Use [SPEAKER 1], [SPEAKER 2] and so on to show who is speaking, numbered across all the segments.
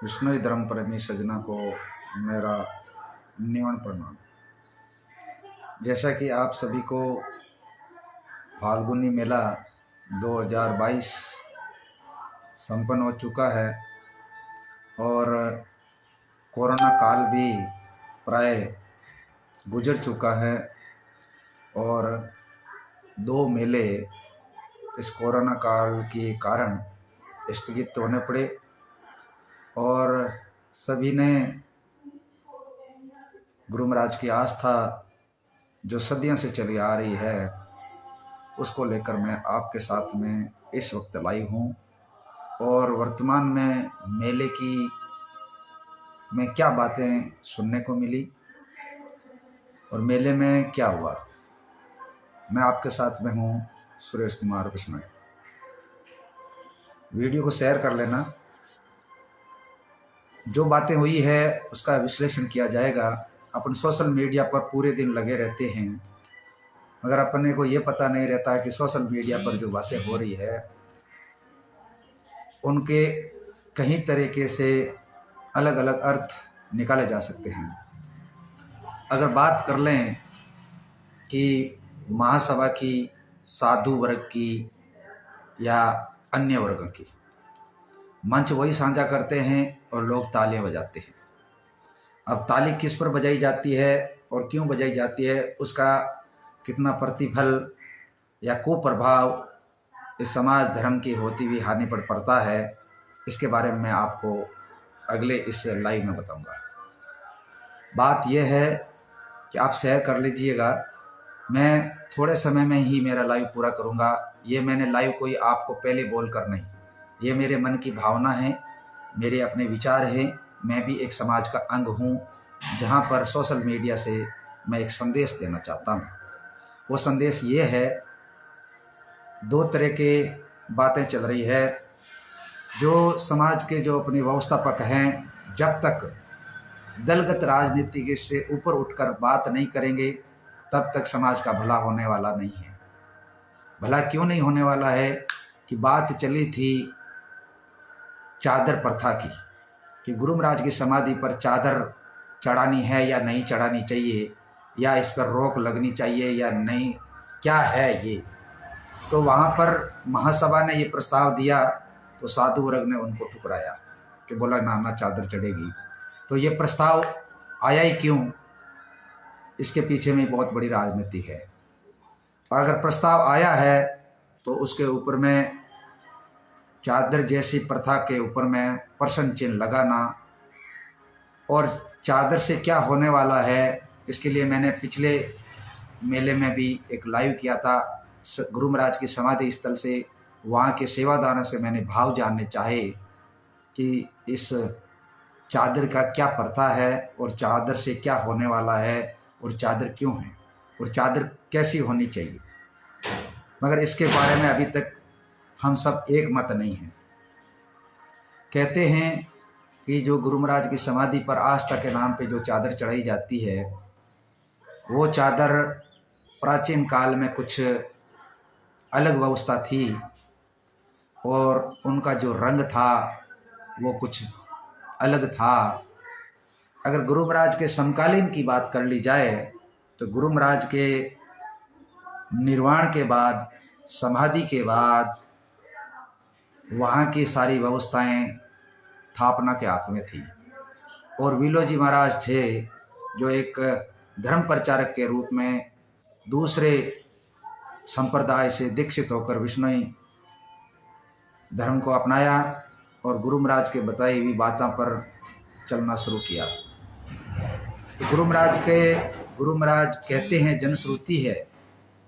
[SPEAKER 1] विष्णु धर्म प्रेमी सज्जना को मेरा निवन प्रणाम। जैसा कि आप सभी को फाल्गुनी मेला 2022 संपन्न हो चुका है और कोरोना काल भी प्राय गुजर चुका है और दो मेले इस कोरोना काल के कारण स्थगित होने पड़े और सभी ने गुरु महाराज की आस्था जो सदियों से चली आ रही है उसको लेकर मैं आपके साथ में इस वक्त लाइव हूँ। और वर्तमान में मेले की में क्या बातें सुनने को मिली और मेले में क्या हुआ, मैं आपके साथ में हूँ सुरेश कुमार बिश्नोई। वीडियो को शेयर कर लेना। जो बातें हुई है उसका विश्लेषण किया जाएगा। अपन सोशल मीडिया पर पूरे दिन लगे रहते हैं, मगर अपने को ये पता नहीं रहता है कि सोशल मीडिया पर जो बातें हो रही है उनके कहीं तरीके से अलग अलग अर्थ निकाले जा सकते हैं। अगर बात कर लें कि महासभा की, साधु वर्ग की या अन्य वर्ग की, मंच वही साझा करते हैं और लोग तालियां बजाते हैं। अब ताली किस पर बजाई जाती है और क्यों बजाई जाती है, उसका कितना प्रतिफल या कुप्रभाव इस समाज धर्म की होती हुई हानि पर पड़ता है, इसके बारे में मैं आपको अगले इस लाइव में बताऊंगा। बात यह है कि आप शेयर कर लीजिएगा। मैं थोड़े समय में ही मेरा लाइव पूरा करूंगा। ये मैंने लाइव कोई आपको पहले बोल कर नहीं, ये मेरे मन की भावना है, मेरे अपने विचार हैं। मैं भी एक समाज का अंग हूँ जहाँ पर सोशल मीडिया से मैं एक संदेश देना चाहता हूँ। वो संदेश ये है, दो तरह के बातें चल रही है। जो समाज के जो अपने व्यवस्थापक हैं, जब तक दलगत राजनीति से ऊपर उठकर बात नहीं करेंगे तब तक समाज का भला होने वाला नहीं है। भला क्यों नहीं होने वाला है कि बात चली थी चादर प्रथा की, कि गुरु महाराज की समाधि पर चादर चढ़ानी है या नहीं चढ़ानी चाहिए, या इस पर रोक लगनी चाहिए या नहीं, क्या है ये। तो वहाँ पर महासभा ने ये प्रस्ताव दिया तो साधु वर्ग ने उनको ठुकराया कि बोला ना ना चादर चढ़ेगी। तो ये प्रस्ताव आया ही क्यों, इसके पीछे में बहुत बड़ी राजनीति है। और अगर प्रस्ताव आया है तो उसके ऊपर में चादर जैसी प्रथा के ऊपर में प्रश्न चिन्ह लगाना, और चादर से क्या होने वाला है, इसके लिए मैंने पिछले मेले में भी एक लाइव किया था। गुरु महाराज की समाधि स्थल से, वहाँ के सेवादारों से मैंने भाव जानने चाहे कि इस चादर का क्या प्रथा है और चादर से क्या होने वाला है और चादर क्यों है और चादर कैसी होनी चाहिए। मगर इसके बारे में अभी तक हम सब एक मत नहीं हैं। कहते हैं कि जो गुरु महाराज की समाधि पर आस्था के नाम पे जो चादर चढ़ाई जाती है, वो चादर प्राचीन काल में कुछ अलग व्यवस्था थी और उनका जो रंग था वो कुछ अलग था। अगर गुरु महाराज के समकालीन की बात कर ली जाए तो गुरु महाराज के निर्वाण के बाद, समाधि के बाद, वहाँ की सारी व्यवस्थाएं स्थापना के हाथ में थी। और विलो जी महाराज थे जो एक धर्म प्रचारक के रूप में दूसरे संप्रदाय से दीक्षित होकर विष्णुई धर्म को अपनाया और गुरु महाराज के बताई हुई बातों पर चलना शुरू किया। गुरु महाराज कहते हैं, जनश्रुति है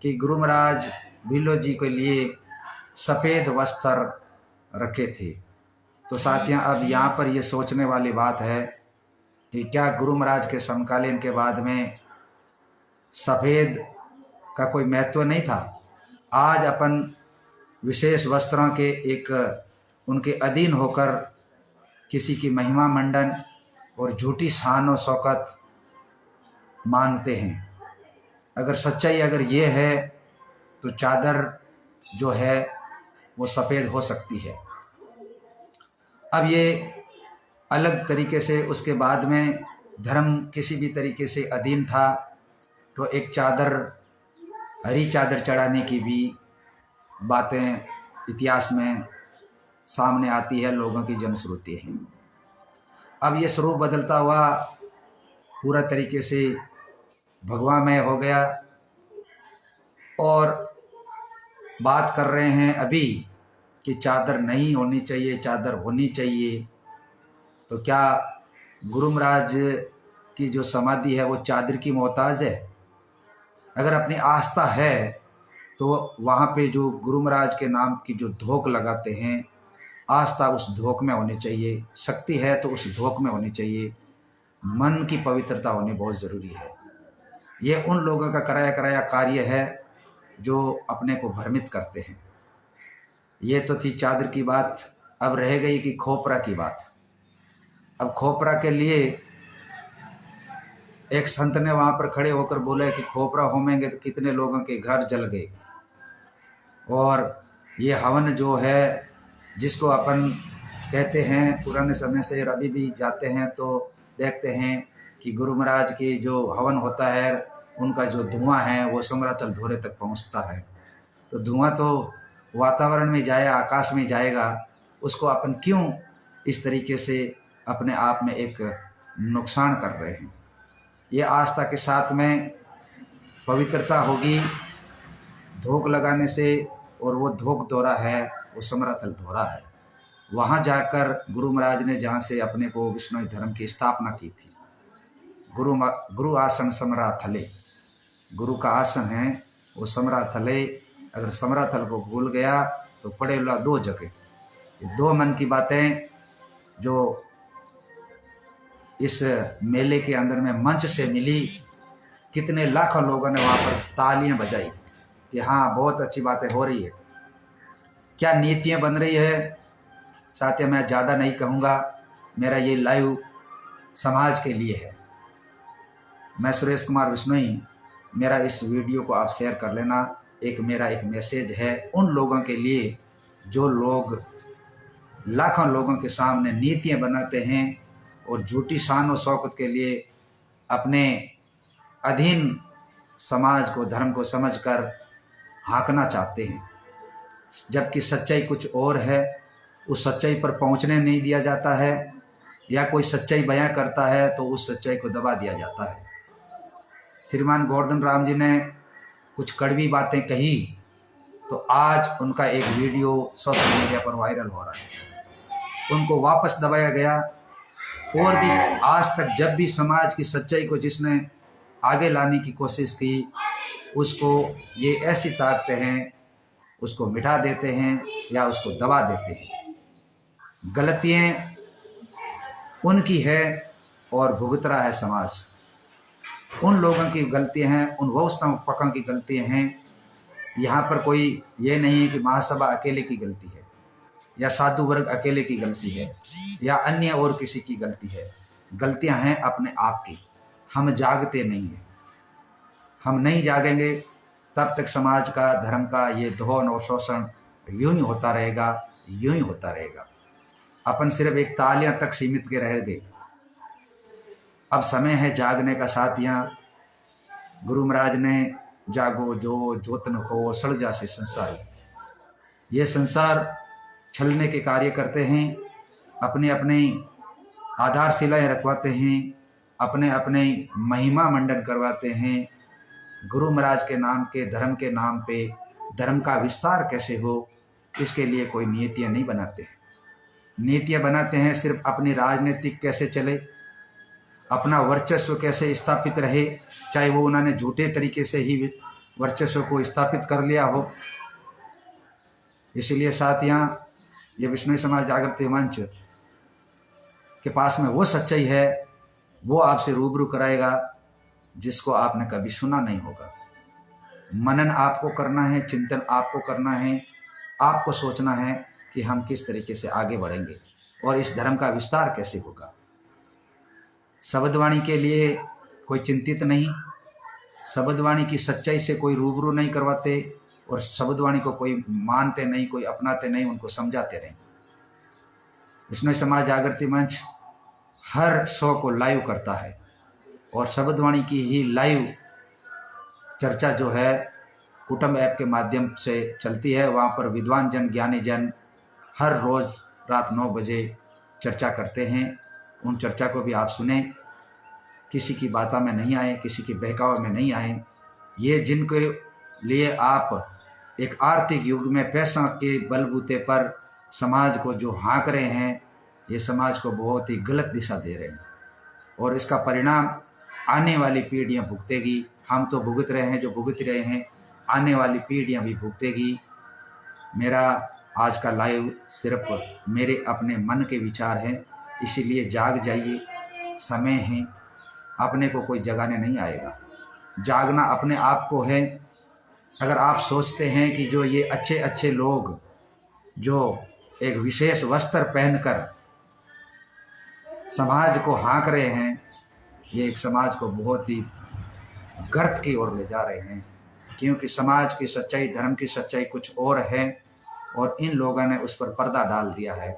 [SPEAKER 1] कि गुरु महाराज विलो जी के लिए सफ़ेद वस्त्र रखे थे। तो साथियों, अब यहाँ पर ये सोचने वाली बात है कि क्या गुरु महाराज के समकालीन के बाद में सफ़ेद का कोई महत्व नहीं था। आज अपन विशेष वस्त्रों के एक उनके अधीन होकर किसी की महिमा मंडन और झूठी शान और शौकत मानते हैं। अगर सच्चाई अगर ये है तो चादर जो है वो सफ़ेद हो सकती है। अब ये अलग तरीके से उसके बाद में धर्म किसी भी तरीके से अधीन था तो एक चादर, हरी चादर चढ़ाने की भी बातें इतिहास में सामने आती है, लोगों की जनश्रुति है। अब ये स्वरूप बदलता हुआ पूरा तरीके से भगवामय हो गया और बात कर रहे हैं अभी कि चादर नहीं होनी चाहिए, चादर होनी चाहिए। तो क्या गुरु महाराज की जो समाधि है वो चादर की मोहताज है? अगर अपनी आस्था है तो वहाँ पे जो गुरु महाराज के नाम की जो धोक लगाते हैं, आस्था उस धोक में होनी चाहिए, शक्ति है तो उस धोक में होनी चाहिए, मन की पवित्रता होनी बहुत ज़रूरी है। ये उन लोगों का कराया कराया कार्य है जो अपने को भ्रमित करते हैं। ये तो थी चादर की बात। अब रह गई कि खोपरा की बात। अब खोपरा के लिए एक संत ने वहाँ पर खड़े होकर बोला कि खोपरा होमेंगे तो कितने लोगों के घर जल गए। और ये हवन जो है जिसको अपन कहते हैं पुराने समय से, अभी भी जाते हैं तो देखते हैं कि गुरु महाराज की जो हवन होता है उनका जो धुआं है वो समरातल धोरे तक पहुँचता है। तो धुआं तो वातावरण में जाए, आकाश में जाएगा, उसको अपन क्यों इस तरीके से अपने आप में एक नुकसान कर रहे हैं? ये आस्था के साथ में पवित्रता होगी धोक लगाने से, और वो धोक दोहरा है वो समरातल दोहरा है। वहाँ जाकर गुरु महाराज ने जहाँ से अपने को विष्णु धर्म की स्थापना की थी, गुरु आसन समराथले, गुरु का आसन है वो समराथले। अगर समराथल को भूल गया तो पड़ेगा दो जगह। ये दो मन की बातें जो इस मेले के अंदर में मंच से मिली, कितने लाखों लोगों ने वहाँ पर तालियां बजाई कि हाँ बहुत अच्छी बातें हो रही है, क्या नीतियाँ बन रही है। साथियों मैं ज़्यादा नहीं कहूँगा, मेरा ये लाइव समाज के लिए है। मैं सुरेश कुमार बिश्नोई, मेरा इस वीडियो को आप शेयर कर लेना। मेरा एक मैसेज है उन लोगों के लिए जो लोग लाखों लोगों के सामने नीतियाँ बनाते हैं और झूठी शान और शौकत के लिए अपने अधीन समाज को, धर्म को समझकर हाँकना चाहते हैं, जबकि सच्चाई कुछ और है। उस सच्चाई पर पहुंचने नहीं दिया जाता है, या कोई सच्चाई बयां करता है तो उस सच्चाई को दबा दिया जाता है। श्रीमान गोवर्धन राम जी ने कुछ कड़वी बातें कही तो आज उनका एक वीडियो सोशल मीडिया पर वायरल हो रहा है, उनको वापस दबाया गया। और भी आज तक जब भी समाज की सच्चाई को जिसने आगे लाने की कोशिश की, उसको ये ऐसी ताकतें हैं, उसको मिटा देते हैं या उसको दबा देते हैं। गलतियाँ उनकी है और भुगत रहा है समाज। उन लोगों की गलतियाँ हैं, उन व्यवस्थापकों की गलतियाँ हैं। यहाँ पर कोई ये नहीं है कि महासभा अकेले की गलती है या साधु वर्ग अकेले की गलती है या अन्य और किसी की गलती है। गलतियाँ हैं अपने आप की। हम जागते नहीं हैं। हम नहीं जागेंगे तब तक समाज का, धर्म का ये धोन और शोषण यूं ही होता रहेगा, यूं ही होता रहेगा। अपन सिर्फ एक तालियां तक सीमित के रह गए। अब समय है जागने का। साथियां, गुरु महाराज ने जागो जो ज्योतन खो सड़ जासे संसार। ये संसार छलने के कार्य करते हैं, अपने अपने आधारशिलाएं रखवाते हैं, अपने अपने महिमा मंडन करवाते हैं। गुरु महाराज के नाम के, धर्म के नाम पे धर्म का विस्तार कैसे हो, इसके लिए कोई नीतियाँ नहीं बनाते। नीतियाँ बनाते हैं सिर्फ अपनी राजनीतिक कैसे चले, अपना वर्चस्व कैसे स्थापित रहे, चाहे वो उन्होंने झूठे तरीके से ही वर्चस्व को स्थापित कर लिया हो। इसलिए साथियाँ, ये विष्णु समाज जागृति मंच के पास में वो सच्चाई है, वो आपसे रूबरू कराएगा जिसको आपने कभी सुना नहीं होगा। मनन आपको करना है, चिंतन आपको करना है, आपको सोचना है कि हम किस तरीके से आगे बढ़ेंगे और इस धर्म का विस्तार कैसे होगा। शब्दवाणी के लिए कोई चिंतित नहीं, शब्दवाणी की सच्चाई से कोई रूबरू नहीं करवाते और शब्दवाणी को कोई मानते नहीं, कोई अपनाते नहीं, उनको समझाते नहीं। विष्णु समाज जागृति मंच हर शो को लाइव करता है और शब्दवाणी की ही लाइव चर्चा जो है कुटुंब ऐप के माध्यम से चलती है। वहाँ पर विद्वान जन, ज्ञानी जन हर रोज़ रात 9 बजे चर्चा करते हैं। उन चर्चा को भी आप सुने, किसी की बातों में नहीं आए, किसी की बहकावे में नहीं आए। ये जिनके लिए आप एक आर्थिक युग में पैसा के बलबूते पर समाज को जो हाँक रहे हैं, ये समाज को बहुत ही गलत दिशा दे रहे हैं और इसका परिणाम आने वाली पीढ़ियां भुगतेगी। हम तो भुगत रहे हैं, जो भुगत रहे हैं, आने वाली पीढ़ियां भी भुगतेगी। मेरा आज का लाइव सिर्फ मेरे अपने मन के विचार हैं, इसीलिए जाग जाइए, समय है, अपने को कोई जगाने नहीं आएगा। जागना अपने आप को है। अगर आप सोचते हैं कि जो ये अच्छे अच्छे लोग जो एक विशेष वस्त्र पहनकर समाज को हाँक रहे हैं, ये एक समाज को बहुत ही गर्त की ओर ले जा रहे हैं, क्योंकि समाज की सच्चाई, धर्म की सच्चाई कुछ और है और इन लोगों ने उस पर पर्दा डाल दिया है।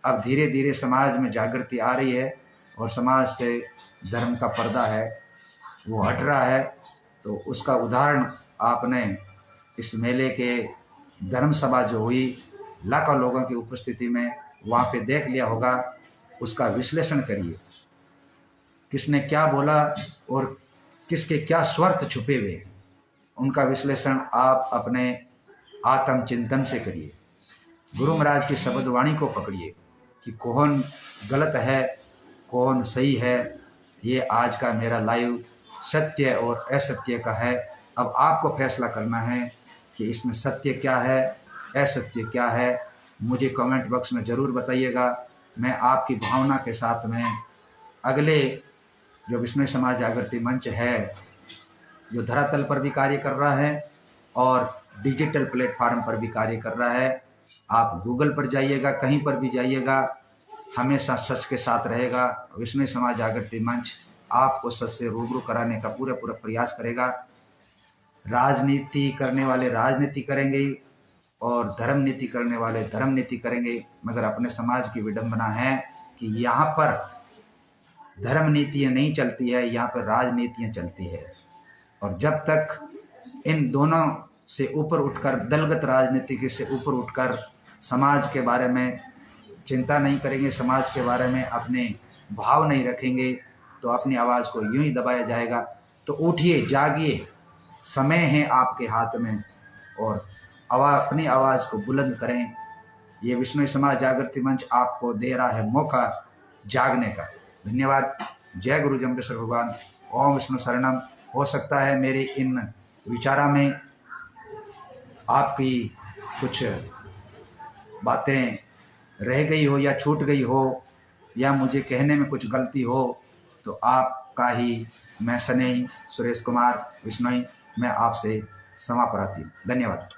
[SPEAKER 1] अब धीरे धीरे समाज में जागृति आ रही है और समाज से धर्म का पर्दा है वो हट रहा है। तो उसका उदाहरण आपने इस मेले के धर्म सभा जो हुई लाखों लोगों की उपस्थिति में, वहाँ पे देख लिया होगा। उसका विश्लेषण करिए, किसने क्या बोला और किसके क्या स्वार्थ छुपे हुए, उनका विश्लेषण आप अपने आत्मचिंतन से करिए। गुरु महाराज की शब्दवाणी को पकड़िए कि कौन गलत है, कौन सही है। ये आज का मेरा लाइव सत्य और असत्य का है। अब आपको फैसला करना है कि इसमें सत्य क्या है, असत्य क्या है। मुझे कमेंट बॉक्स में ज़रूर बताइएगा। मैं आपकी भावना के साथ में अगले जो विष्णु समाज जागृति मंच है, जो धरातल पर भी कार्य कर रहा है और डिजिटल प्लेटफार्म पर भी कार्य कर रहा है, आप गूगल पर जाइएगा, कहीं पर भी जाइएगा, हमेशा सच के साथ रहेगा। विष्णु समाज जागृति मंच आपको सच से रूबरू कराने का पूरा प्रयास करेगा। राजनीति करने वाले राजनीति करेंगे और धर्म नीति करने वाले धर्म नीति करेंगे, मगर अपने समाज की विडंबना है कि यहाँ पर धर्म नीतियाँ नहीं चलती है, यहाँ पर राजनीतियाँ चलती है। और जब तक इन दोनों से ऊपर उठकर, दलगत राजनीति से ऊपर उठकर समाज के बारे में चिंता नहीं करेंगे, समाज के बारे में अपने भाव नहीं रखेंगे, तो अपनी आवाज़ को यूं ही दबाया जाएगा। तो उठिए, जागिए, समय है आपके हाथ में और अपनी आवाज़ को बुलंद करें। ये विष्णु समाज जागृति मंच आपको दे रहा है मौका जागने का। धन्यवाद। जय गुरु जम्बेश्वर भगवान। ओम विष्णु शरणम। हो सकता है मेरे इन विचारा में आपकी कुछ बातें रह गई हो या छूट गई हो या मुझे कहने में कुछ गलती हो, तो आपका ही मैं स्नेही सुरेश कुमार विश्नोई मैं आपसे क्षमा प्रार्थी हूँ। धन्यवाद।